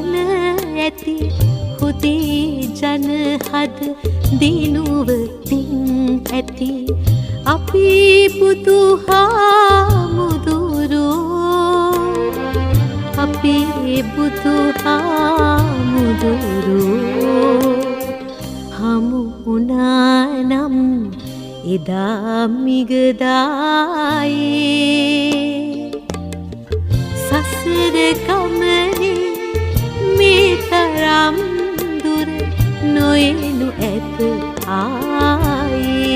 නිවන ඇති හුදී ජනහද දිනුවතින් ඇති අපි බුදුහාමුදුරුවෝ අපි බුදුහාමුදුරුවෝ හමු වුණා නම් එදා මිගදායේ සසර ගමනේ මේ තරම් දුර නොයනු ඇත ආයේ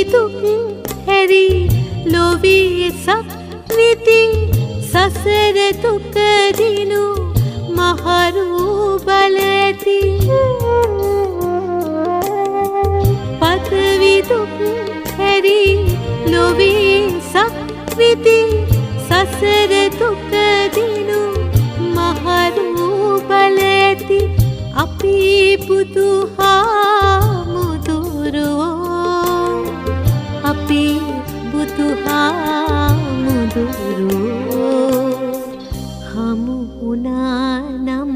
දුක් හැරි ලොවේ සක්විති සසර දුක දිනු මහරු බල ඇති පතවි දුක් හැරි ලොවේ සක්විති සසර දුක දිනු මහරු බල ඇති අපි බුදුහාමුදුරුවෝ අපි බුදුහාමුදුරුවෝ හමු වුණා නම්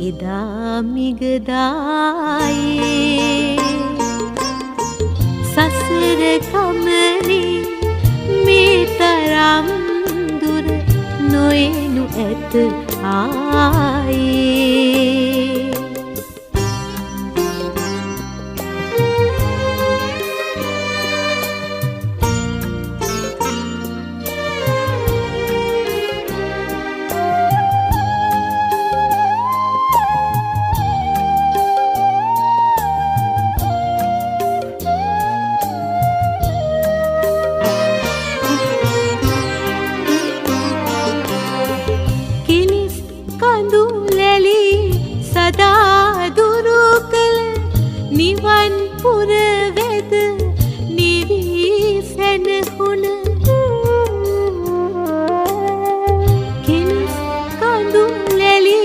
එදා මිගදායේ සසර ගමනේ මේ තරම් දුර නොයනු ඇත ආයේ සදා දුරු කළ නිවන් පුර වෙද නිවී සැනහුණ කිලිස් කඳු ලැලි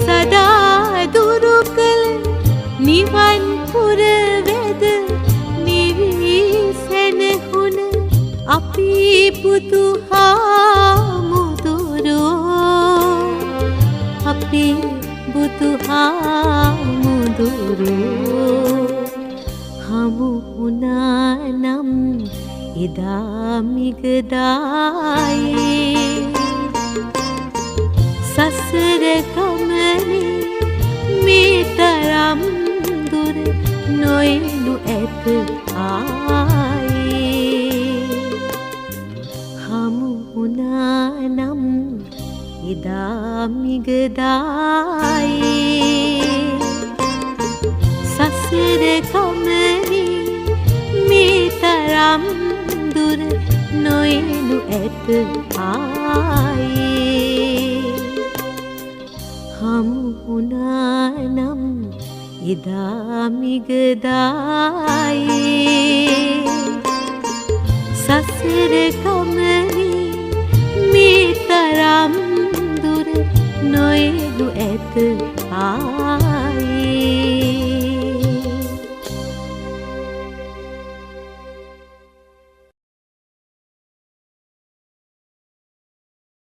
සදා දුරු කළ නිවන් පුර වෙද නිවී සැනහුණ අපි බුදුහාමුදුරුවෝ අපි බුදුහාමුදුරුවෝ හමු වුණා නම් එදා මිගදායේ සසර ගමනේ මේ තරම් දුර නොයනු ඇත ආයේ හමු වුණා නම් එදා මිගදායේ සසර ගමනේ මේ තරම් දුර නොයනු ඇත ආයේ හමු වුණා නම් එදා මිගදායේ